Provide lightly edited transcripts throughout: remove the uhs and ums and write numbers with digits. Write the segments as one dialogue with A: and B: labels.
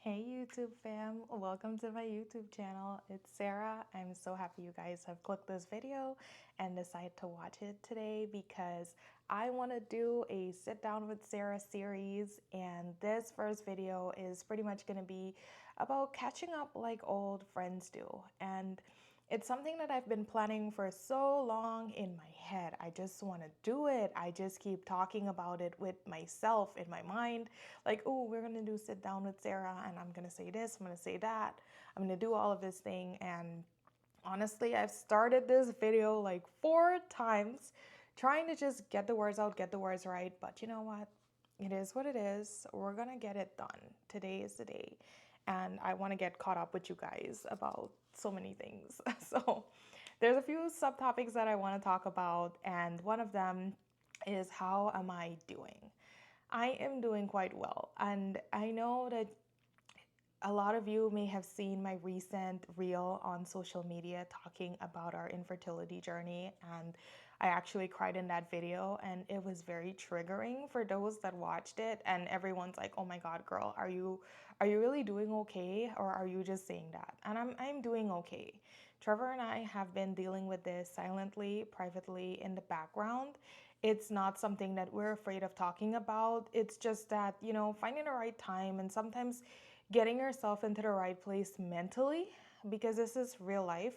A: Hey YouTube fam, welcome to my YouTube channel. It's Sarah. I'm so happy you guys have clicked this video and decided to watch it today because I want to do a sit down with Sarah series, and this first video is pretty much going to be about catching up like old friends do. And it's something that I've been planning for so long in my head. I just want to do it. I just keep talking about it with myself in my mind. Like, oh, we're going to do sit down with Sarah and I'm going to say this, I'm going to say that. I'm going to do all of this thing. And honestly, I've started this video like 4 times trying to just get the words out, get the words right. But you know what? It is what it is. We're going to get it done. Today is the day. And I want to get caught up with you guys about so many things. So there's a few subtopics that I want to talk about. And one of them is, how am I doing? I am doing quite well. And I know that a lot of you may have seen my recent reel on social media talking about our infertility journey, and I actually cried in that video, and it was very triggering for those that watched it. And everyone's like, "Oh my God, girl, are you really doing okay, or are you just saying that?" And I'm doing okay. Trevor and I have been dealing with this silently, privately, in the background. It's not something that we're afraid of talking about. It's just that, finding the right time and sometimes getting yourself into the right place mentally, because this is real life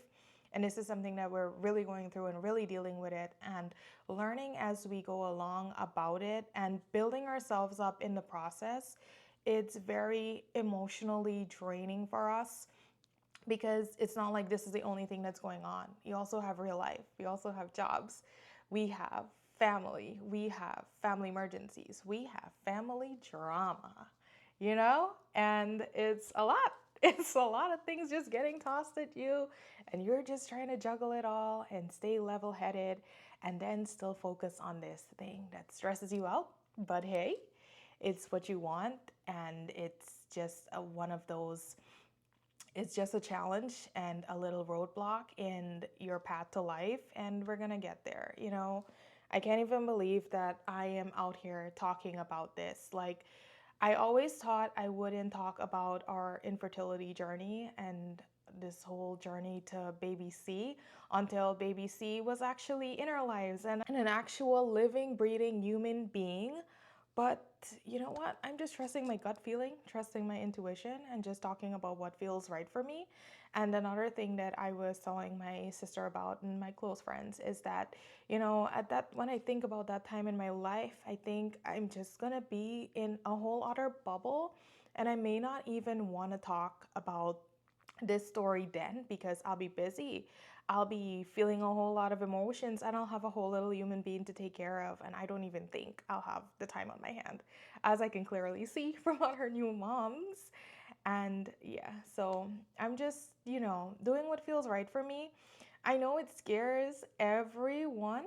A: and this is something that we're really going through and really dealing with it, and learning as we go along about it and building ourselves up in the process. It's very emotionally draining for us because it's not like this is the only thing that's going on. You also have real life, we also have jobs, we have family, we have family emergencies, we have family drama, and it's a lot. It's a lot of things just getting tossed at you, and you're just trying to juggle it all and stay level headed and then still focus on this thing that stresses you out. But hey, it's what you want, and it's just one of those, it's just a challenge and a little roadblock in your path to life, and we're gonna get there. I can't even believe that I am out here talking about this. Like, I always thought I wouldn't talk about our infertility journey and this whole journey to baby C until baby C was actually in our lives and an actual living, breathing human being. But you know what? I'm just trusting my gut feeling, trusting my intuition, and just talking about what feels right for me. And another thing that I was telling my sister about and my close friends is that, at that, when I think about that time in my life, I think I'm just gonna be in a whole other bubble. And I may not even want to talk about this story then because I'll be busy. I'll be feeling a whole lot of emotions and I'll have a whole little human being to take care of. And I don't even think I'll have the time on my hand, as I can clearly see from other new moms. And yeah, so I'm just, doing what feels right for me. I know it scares everyone,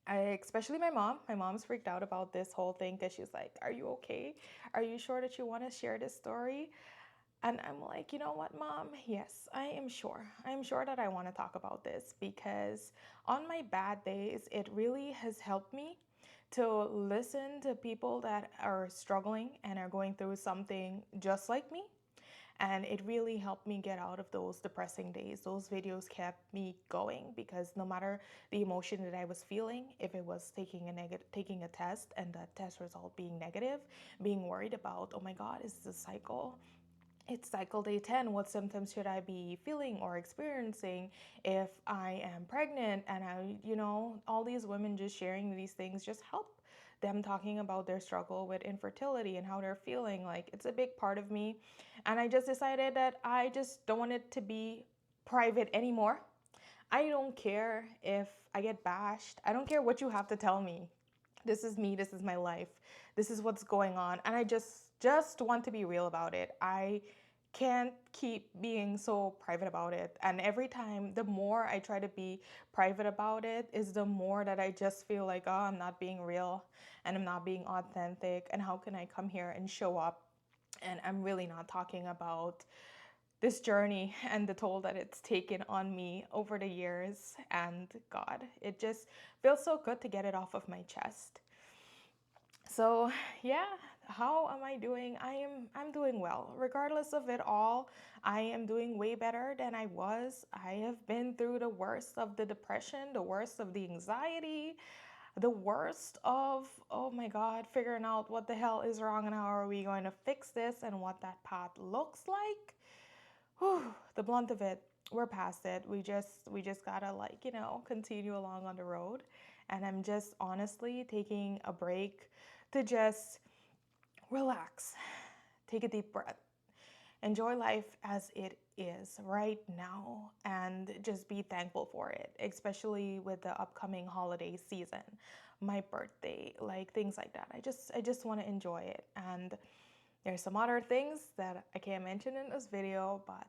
A: especially my mom. My mom's freaked out about this whole thing because she's like, "Are you okay? Are you sure that you want to share this story?" And I'm like, "You know what, Mom? Yes, I am sure. I'm sure that I want to talk about this because on my bad days, it really has helped me to listen to people that are struggling and are going through something just like me. And it really helped me get out of those depressing days. Those videos kept me going because no matter the emotion that I was feeling, if it was taking a test and the test result being negative, being worried about, oh my God, is this a cycle? It's cycle day 10. What symptoms should I be feeling or experiencing if I am pregnant? And all these women just sharing these things just help them talking about their struggle with infertility and how they're feeling. Like, it's a big part of me. And I just decided that I just don't want it to be private anymore. I don't care if I get bashed. I don't care what you have to tell me. This is me, this is my life. This is what's going on, and I just want to be real about it. I can't keep being so private about it. And every time, the more I try to be private about it, is the more that I just feel like, oh, I'm not being real and I'm not being authentic. And how can I come here and show up? And I'm really not talking about this journey and the toll that it's taken on me over the years. And God, it just feels so good to get it off of my chest. So, yeah, how am I doing? I'm doing well. Regardless of it all, I am doing way better than I was. I have been through the worst of the depression, the worst of the anxiety, the worst of, oh my God, figuring out what the hell is wrong and how are we going to fix this and what that path looks like. Whew, the blunt of it, we're past it. We just gotta, like, continue along on the road. And I'm just honestly taking a break to just relax, take a deep breath, enjoy life as it is right now, and just be thankful for it, especially with the upcoming holiday season, my birthday, like things like that. I just want to enjoy it. And there's some other things that I can't mention in this video, but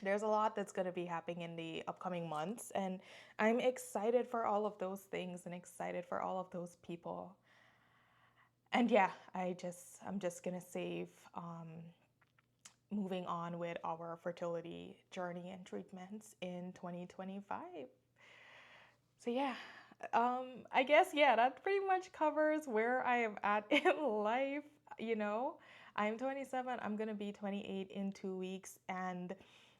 A: there's a lot that's going to be happening in the upcoming months, and I'm excited for all of those things and excited for all of those people. And yeah, I'm just gonna save moving on with our fertility journey and treatments in 2025. So yeah, I guess yeah, that pretty much covers where I am at in life. You know, I'm 27. I'm gonna be 28 in 2 weeks, and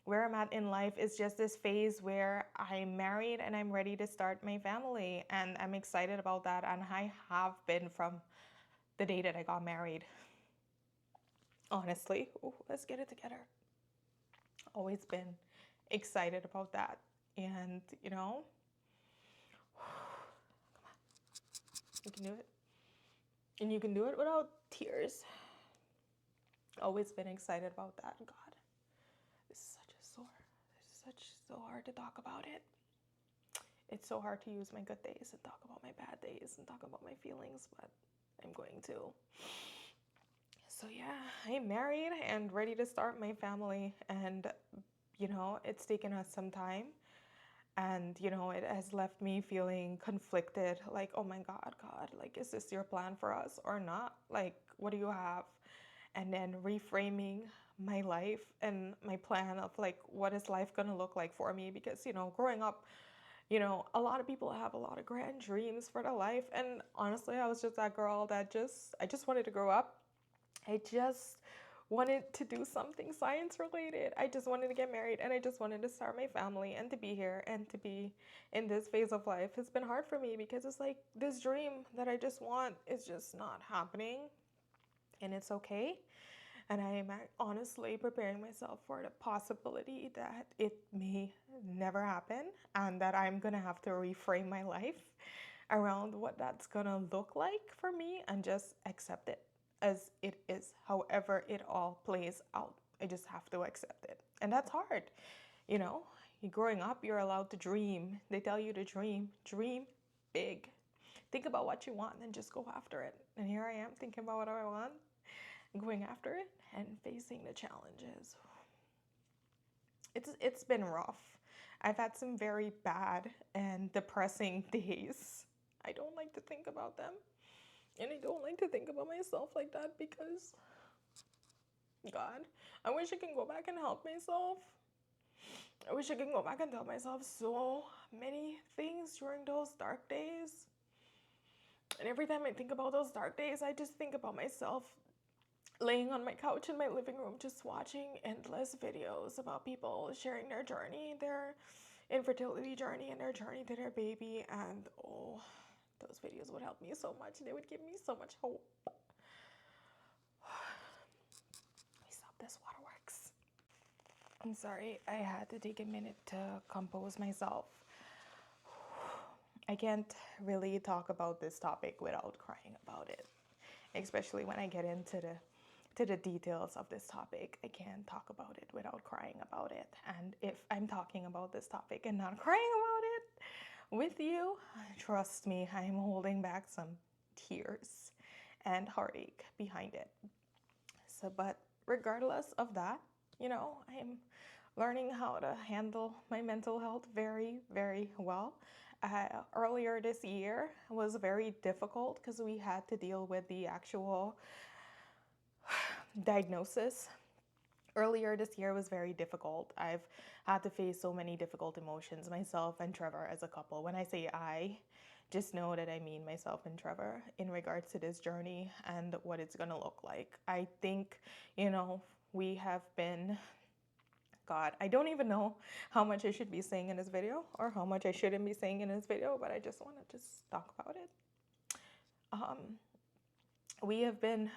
A: where I'm at in life is just this phase where I'm married and I'm ready to start my family, and I'm excited about that. And I have been from the day that I got married. Honestly, ooh, let's get it together. Always been excited about that. And, you can do it. And you can do it without tears. Always been excited about that. God, this is such a sore. It's such so hard to talk about it. It's so hard to use my good days and talk about my bad days and talk about my feelings, but I'm going to. So yeah, I'm married and ready to start my family, and it's taken us some time, and it has left me feeling conflicted, like, oh my God, like, is this your plan for us or not? Like, what do you have? And then reframing my life and my plan of, like, what is life going to look like for me? Because growing up, a lot of people have a lot of grand dreams for their life, and honestly, I was just that girl that I just wanted to grow up. I just wanted to do something science related. I just wanted to get married, and I just wanted to start my family and to be here and to be in this phase of life. It's been hard for me because it's like this dream that I just want is just not happening, and it's okay. And I am honestly preparing myself for the possibility that it may never happen and that I'm going to have to reframe my life around what that's going to look like for me and just accept it as it is, however it all plays out. I just have to accept it. And that's hard. You know, growing up, you're allowed to dream. They tell you to dream big. Think about what you want and just go after it. And here I am thinking about what I want, going after it and facing the challenges. It's been rough. I've had some very bad and depressing days. I don't like to think about them. And I don't like to think about myself like that because, God, I wish I can go back and help myself. I wish I can go back and tell myself so many things during those dark days. And every time I think about those dark days, I just think about myself laying on my couch in my living room, just watching endless videos about people sharing their journey, their infertility journey, and their journey to their baby. And oh, those videos would help me so much. They would give me so much hope. Let me stop this waterworks. I'm sorry, I had to take a minute to compose myself. I can't really talk about this topic without crying about it, especially when I get into the details of this topic. I can't talk about it without crying about it. And if I'm talking about this topic and not crying about it with you, trust me, I'm holding back some tears and heartache behind it. So, but regardless of that, I'm learning how to handle my mental health very, very well. Earlier this year was very difficult because we had to deal with the actual diagnosis. Earlier this year was very difficult. I've had to face so many difficult emotions, myself and Trevor as a couple. When I say I, just know that I mean myself and Trevor in regards to this journey and what it's going to look like. I think, we have been, God, I don't even know how much I should be saying in this video or how much I shouldn't be saying in this video, but I just want to just talk about it. We have been,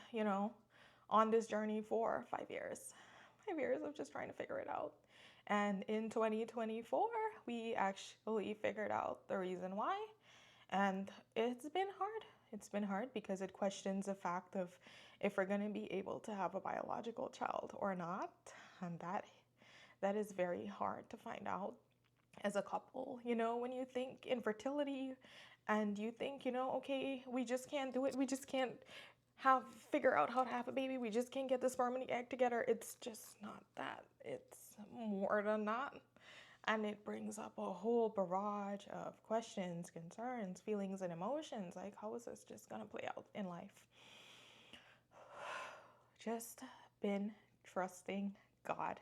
A: on this journey for 5 years. 5 years of just trying to figure it out. And in 2024, we actually figured out the reason why. And it's been hard. It's been hard because it questions the fact of if we're going to be able to have a biological child or not. And that is very hard to find out as a couple. When you think infertility and you think, okay, we just can't do it. We just can't figure out how to have a baby. We just can't get the sperm and the egg together. It's just not that. It's more than that. And it brings up a whole barrage of questions, concerns, feelings, and emotions. Like, how is this just going to play out in life? Just been trusting God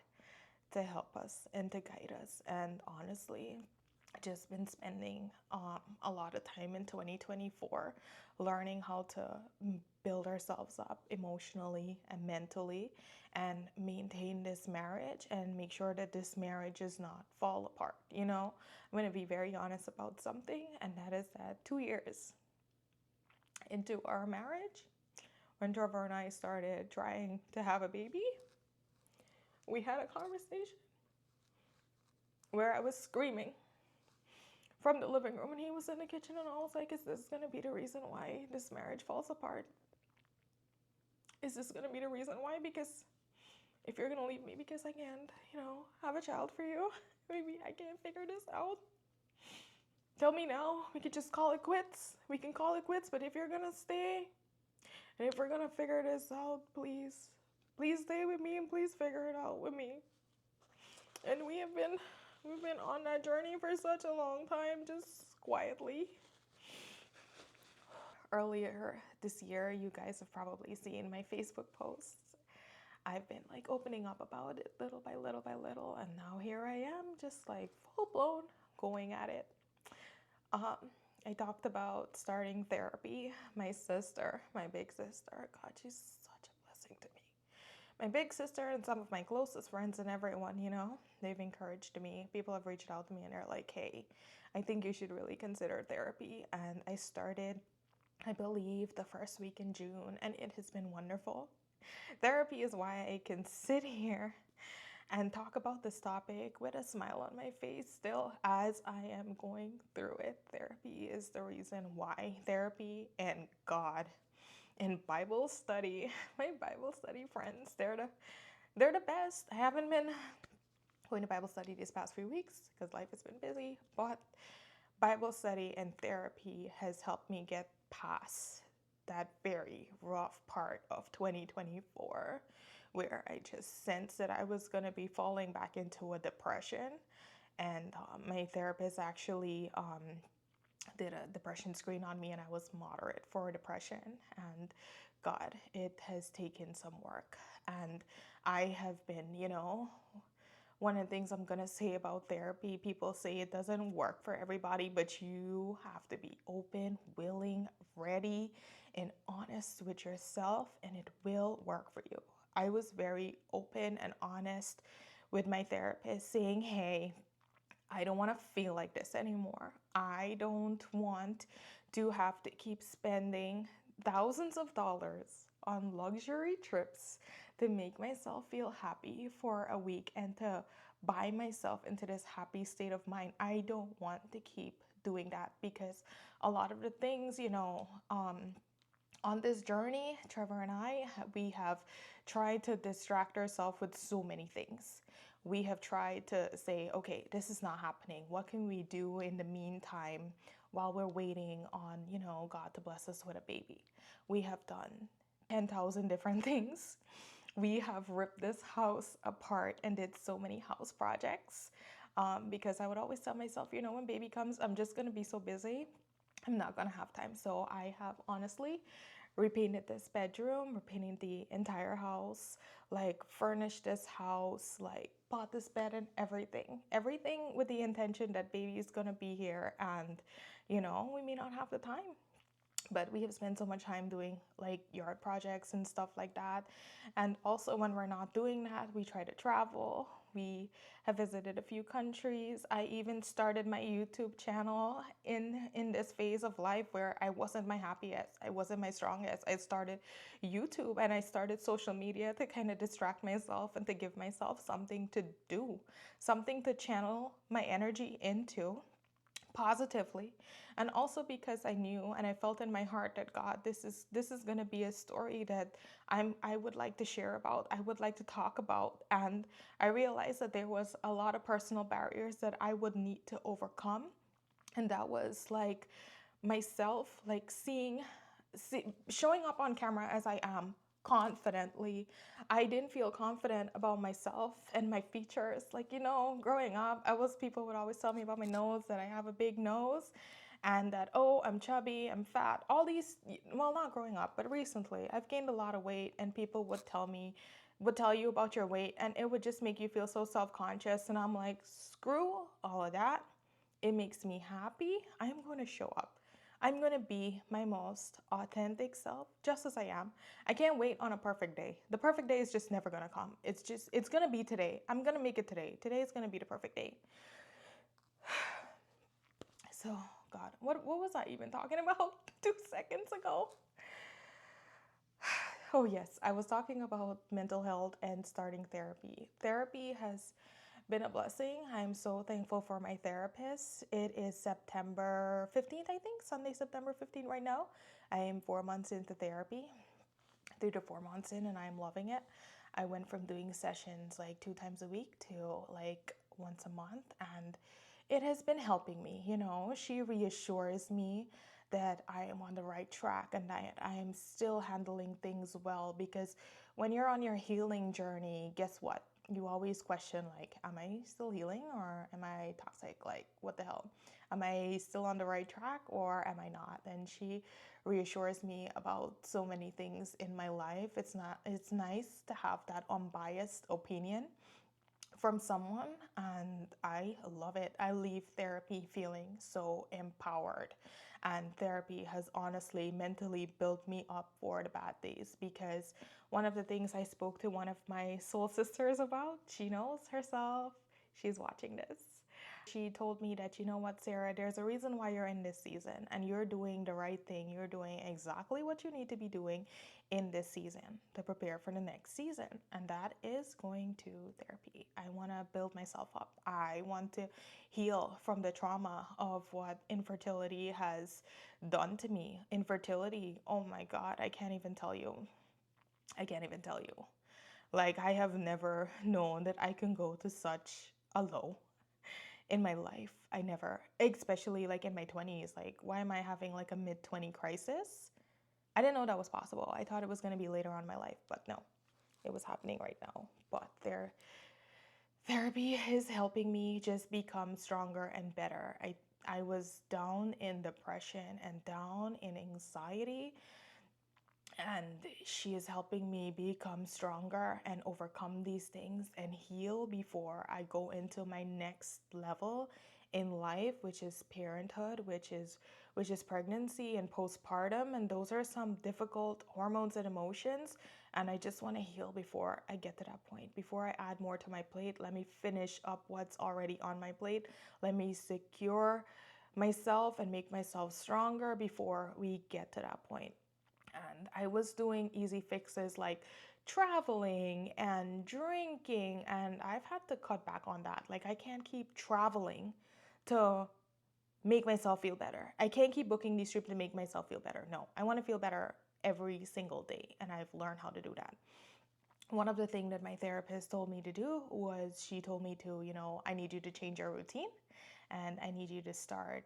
A: to help us and to guide us. And honestly, just been spending a lot of time in 2024 learning how to build ourselves up emotionally and mentally and maintain this marriage and make sure that this marriage does not fall apart. I'm going to be very honest about something, and that is that 2 years into our marriage, when Trevor and I started trying to have a baby, we had a conversation where I was screaming from the living room and he was in the kitchen, and I was like, is this going to be the reason why this marriage falls apart? Is this going to be the reason why? Because if you're going to leave me because I can't, have a child for you, maybe I can't figure this out. Tell me now, we could just call it quits. We can call it quits, but if you're going to stay and if we're going to figure this out, please stay with me and please figure it out with me. And we've been on that journey for such a long time, just quietly. Earlier this year, you guys have probably seen my Facebook posts. I've been like opening up about it little by little by little, and now here I am, just like full blown going at it. I talked about starting therapy. My sister, my big sister, God, she's such a blessing to me. My big sister and some of my closest friends and everyone, they've encouraged me. People have reached out to me and they're like, hey, I think you should really consider therapy. And I started, I believe, the first week in June, and it has been wonderful. Therapy is why I can sit here and talk about this topic with a smile on my face still as I am going through it. Therapy is the reason why. Therapy and God. And Bible study, my Bible study friends, they're the best. I haven't been going to Bible study these past few weeks because life has been busy, but Bible study and therapy has helped me get past that very rough part of 2024 where I just sensed that I was going to be falling back into a depression. And my therapist actually did a depression screen on me, and I was moderate for depression. And God, it has taken some work. And I have been, one of the things I'm going to say about therapy, people say it doesn't work for everybody, but you have to be open, willing, ready, and honest with yourself, and it will work for you. I was very open and honest with my therapist saying, hey, I don't want to feel like this anymore. I don't want to have to keep spending thousands of dollars on luxury trips to make myself feel happy for a week and to buy myself into this happy state of mind. I don't want to keep doing that because a lot of the things, on this journey, Trevor and I, we have tried to distract ourselves with so many things. We have tried to say, okay, this is not happening. What can we do in the meantime while we're waiting on, God to bless us with a baby? We have done 10,000 different things. We have ripped this house apart and did so many house projects because I would always tell myself, when baby comes, I'm just going to be so busy. I'm not going to have time. So I have honestly repainted this bedroom, repainted the entire house, like furnished this house, like bought this bed and everything with the intention that baby is gonna be here, and we may not have the time, but we have spent so much time doing like yard projects and stuff like that. And also when we're not doing that, we try to travel. We have visited a few countries. I even started my YouTube channel in this phase of life where I wasn't my happiest, I wasn't my strongest. I started YouTube and I started social media to kind of distract myself and to give myself something to do, something to channel my energy into positively. And also because I knew and I felt in my heart that God, this is going to be a story that I would like to share about, I would like to talk about. And I realized that there was a lot of personal barriers that I would need to overcome, and that was like myself, like showing up on camera as I am confidently. I didn't feel confident about myself and my features. Like, growing up, people would always tell me about my nose, that I have a big nose, and that, oh, I'm chubby, I'm fat. All these, well, not growing up, but recently, I've gained a lot of weight, and people would tell you about your weight, and it would just make you feel so self-conscious. And I'm like, screw all of that. It makes me happy. I'm going to show up. I'm going to be my most authentic self, just as I am. I can't wait on a perfect day. The perfect day is just never going to come. It's going to be today. I'm going to make it today. Today is going to be the perfect day. So, God, what was I even talking about 2 seconds ago? Oh, yes, I was talking about mental health and starting therapy. Therapy has been a blessing. I'm so thankful for my therapist. It is September 15th, I think, Sunday, September 15th right now. I am 4 months into therapy, 3 to 4 months in, and I'm loving it. I went from doing sessions like 2 times a week to like once a month, and it has been helping me. She reassures me that I am on the right track and that I am still handling things well, because when you're on your healing journey, guess what? You always question, like, am I still healing or am I toxic? Like, what the hell? Am I still on the right track or am I not? And she reassures me about so many things in my life. It's nice to have that unbiased opinion from someone, and I love it. I leave therapy feeling so empowered, and therapy has honestly mentally built me up for the bad days, because one of the things I spoke to one of my soul sisters about, she knows herself, she's watching this. She told me that, you know what, Sarah, there's a reason why you're in this season and you're doing the right thing. You're doing exactly what you need to be doing in this season to prepare for the next season. And that is going to therapy. I want to build myself up. I want to heal from the trauma of what infertility has done to me. Infertility, oh my God, I can't even tell you. I can't even tell you. Like, I have never known that I can go to such a low in my life. I never, especially like in my 20s. Like, why am I having like a mid-20 crisis? I didn't know that was possible. I thought it was going to be later on in my life, but no, it was happening right now. But therapy is helping me just become stronger and better. I was down in depression and down in anxiety, and she is helping me become stronger and overcome these things and heal before I go into my next level in life, which is parenthood, which is pregnancy and postpartum. And those are some difficult hormones and emotions. And I just want to heal before I get to that point. Before I add more to my plate, let me finish up what's already on my plate. Let me secure myself and make myself stronger before we get to that point. And I was doing easy fixes like traveling and drinking, and I've had to cut back on that. Like, I can't keep traveling to make myself feel better. I can't keep booking these trips to make myself feel better. No, I want to feel better every single day, and I've learned how to do that. One of the things that my therapist told me to do was, she told me to, I need you to change your routine, and I need you to start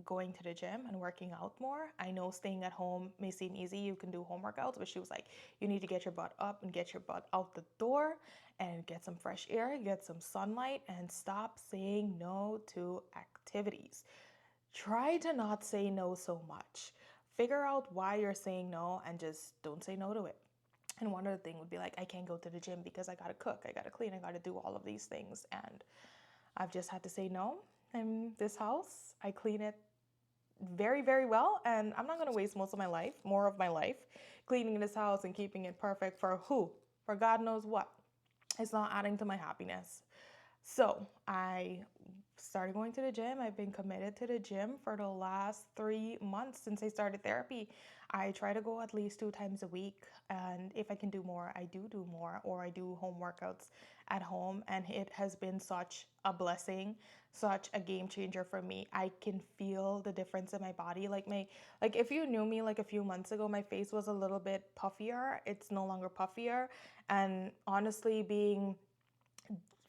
A: going to the gym and working out more. I know staying at home may seem easy. You can do home workouts, but she was like, you need to get your butt up and get your butt out the door and get some fresh air, get some sunlight, and stop saying no to activities. Try to not say no so much. Figure out why you're saying no and just don't say no to it. And one other thing would be like, I can't go to the gym because I gotta cook, I gotta clean, I gotta do all of these things. And I've just had to say no. In this house, I clean it very, very well. And I'm not gonna waste more of my life, cleaning this house and keeping it perfect for who? For God knows what. It's not adding to my happiness. So I started going to the gym. I've been committed to the gym for the last 3 months since I started therapy. I try to go at least 2 times a week. And if I can do more, I do more, or I do home workouts at home. And it has been such a blessing, such a game changer for me. I can feel the difference in my body. Like if you knew me like a few months ago, my face was a little bit puffier. It's no longer puffier. And honestly,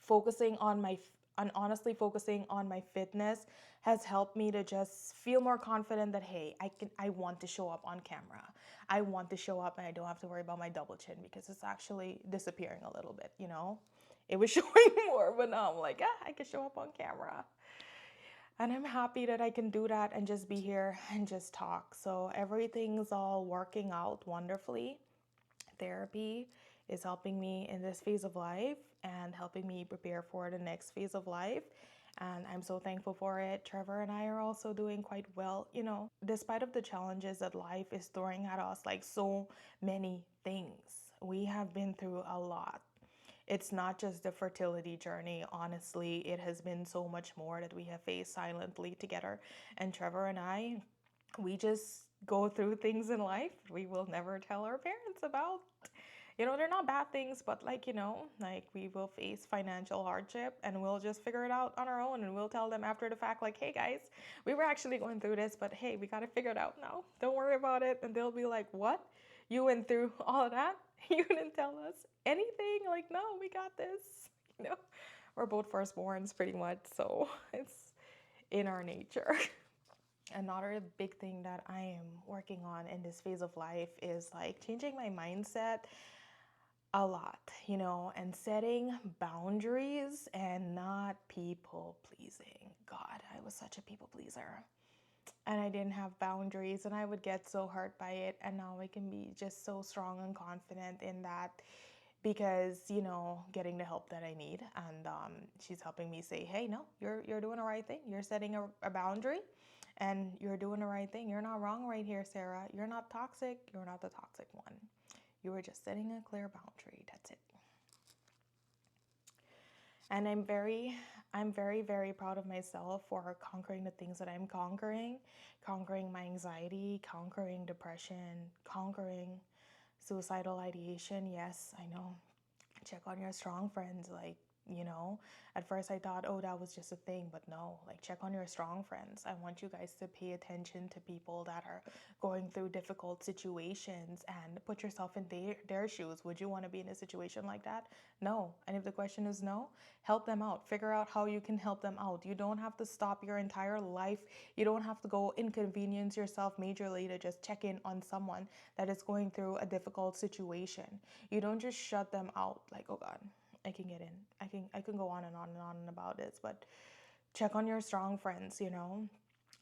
A: focusing on my honestly focusing on my fitness has helped me to just feel more confident that hey, I want to show up on camera. I want to show up and I don't have to worry about my double chin because it's actually disappearing a little bit, you know? It was showing more, but now I'm like, I can show up on camera. And I'm happy that I can do that and just be here and just talk. So everything's all working out wonderfully. Therapy is helping me in this phase of life and helping me prepare for the next phase of life. And I'm so thankful for it. Trevor and I are also doing quite well, you know, despite of the challenges that life is throwing at us, like so many things. We have been through a lot. It's not just the fertility journey. Honestly, it has been so much more that we have faced silently together. And Trevor and I, we just go through things in life we will never tell our parents about. You know, they're not bad things, but like, you know, like we will face financial hardship and we'll just figure it out on our own and we'll tell them after the fact, like, hey guys, we were actually going through this, but hey, we got to figure it out now. Don't worry about it. And they'll be like, what? You went through all of that? You didn't tell us anything? Like, no, we got this. You know, we're both firstborns pretty much. So it's in our nature. Another big thing that I am working on in this phase of life is like changing my mindset a lot, you know, and setting boundaries and not people pleasing. God, I was such a people pleaser. And I didn't have boundaries and I would get so hurt by it. And now I can be just so strong and confident in that because, you know, getting the help that I need. And she's helping me say, hey, no, you're doing the right thing. You're setting a boundary and you're doing the right thing. You're not wrong right here, Sarah. You're not toxic. You're not the toxic one. You were just setting a clear boundary. That's it. And I'm very proud of myself for conquering the things that I'm conquering my anxiety, conquering depression, conquering suicidal ideation. Yes, I know. Check on your strong friends. Like, you know, at first I thought, oh, that was just a thing, but no, like check on your strong friends. I want you guys to pay attention to people that are going through difficult situations and put yourself in their shoes. Would you want to be in a situation like that? No. And if the question is no, help them out. Figure out how you can help them out. You don't have to stop your entire life. You don't have to go inconvenience yourself majorly to just check in on someone that is going through a difficult situation. You don't just shut them out like, oh God, I can get in. I can go on and on and on about this, but check on your strong friends, you know.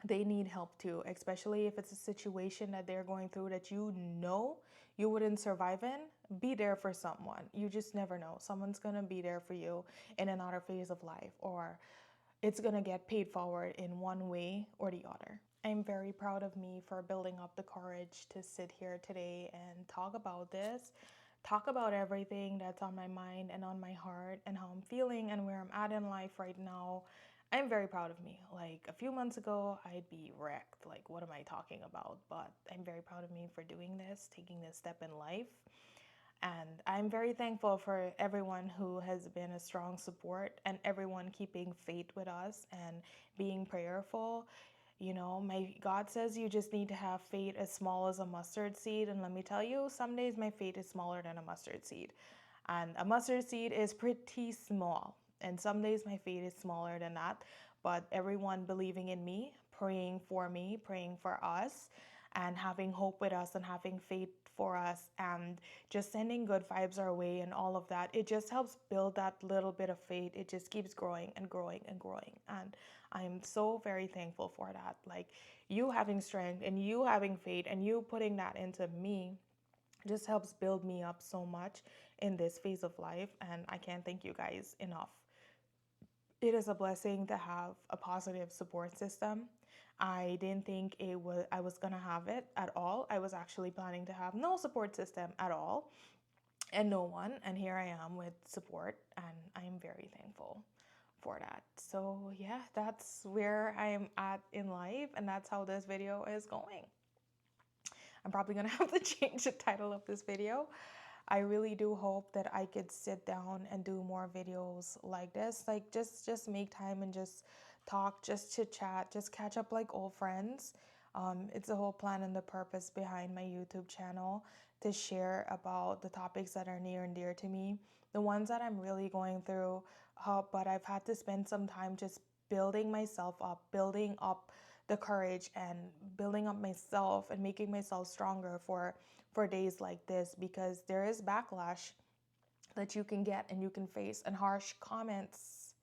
A: They need help too, especially if it's a situation that they're going through that you know you wouldn't survive in. Be there for someone. You just never know. Someone's going to be there for you in another phase of life, or it's going to get paid forward in one way or the other. I'm very proud of me for building up the courage to sit here today and talk about this, talk about everything that's on my mind and on my heart and how I'm feeling and where I'm at in life right now. I'm very proud of me. Like a few months ago, I'd be wrecked. Like, what am I talking about? But I'm very proud of me for doing this, taking this step in life. And I'm very thankful for everyone who has been a strong support and everyone keeping faith with us and being prayerful. You know, my God says you just need to have faith as small as a mustard seed. And let me tell you, some days my faith is smaller than a mustard seed. And a mustard seed is pretty small. And some days my faith is smaller than that. But everyone believing in me, praying for us, and having hope with us and having faith for us and just sending good vibes our way and all of that, it just helps build that little bit of faith. It just keeps growing and growing and growing. And I'm so very thankful for that. Like, you having strength and you having faith and you putting that into me just helps build me up so much in this phase of life. And I can't thank you guys enough. It is a blessing to have a positive support system. I didn't think I was gonna have it at all. I was actually planning to have no support system at all and no one. And here I am with support, and I am very thankful for that. So yeah, that's where I am at in life, and that's how this video is going. I'm probably gonna have to change the title of this video. I really do hope that I could sit down and do more videos like this. Like, just make time and just talk, just chit chat, just catch up like old friends. It's the whole plan and the purpose behind my YouTube channel, to share about the topics that are near and dear to me, the ones that I'm really going through. But I've had to spend some time just building myself up, building up the courage and building up myself and making myself stronger for days like this, because there is backlash that you can get and you can face, and harsh comments,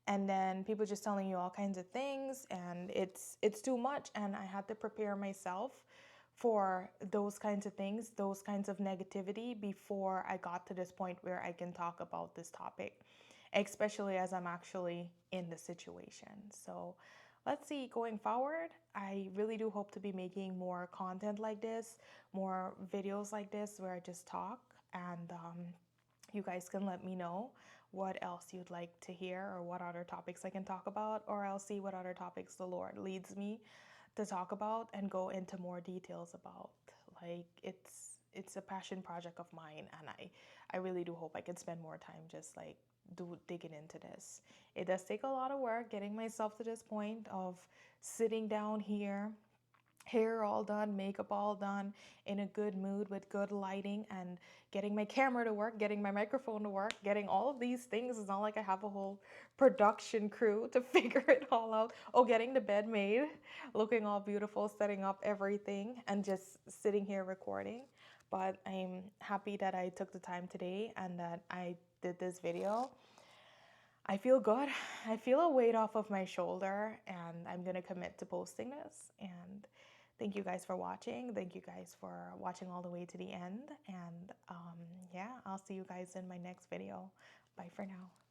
A: and then people just telling you all kinds of things, and it's too much. And I had to prepare myself for those kinds of things, those kinds of negativity, before I got to this point where I can talk about this topic, especially as I'm actually in the situation. So let's see, going forward, I really do hope to be making more content like this, more videos like this where I just talk. And you guys can let me know what else you'd like to hear, or what other topics I can talk about, or I'll see what other topics the Lord leads me to talk about and go into more details about. Like, it's a passion project of mine, and I really do hope I can spend more time just like digging into this. It does take a lot of work getting myself to this point of sitting down here, hair all done, makeup all done, in a good mood with good lighting, and getting my camera to work, getting my microphone to work, getting all of these things. It's not like I have a whole production crew to figure it all out. Oh, getting the bed made, looking all beautiful, setting up everything, and just sitting here recording. But I'm happy that I took the time today and that I did this video. I feel good. I feel a weight off of my shoulder, and I'm going to commit to posting this. And thank you guys for watching. Thank you guys for watching all the way to the end. And yeah, I'll see you guys in my next video. Bye for now.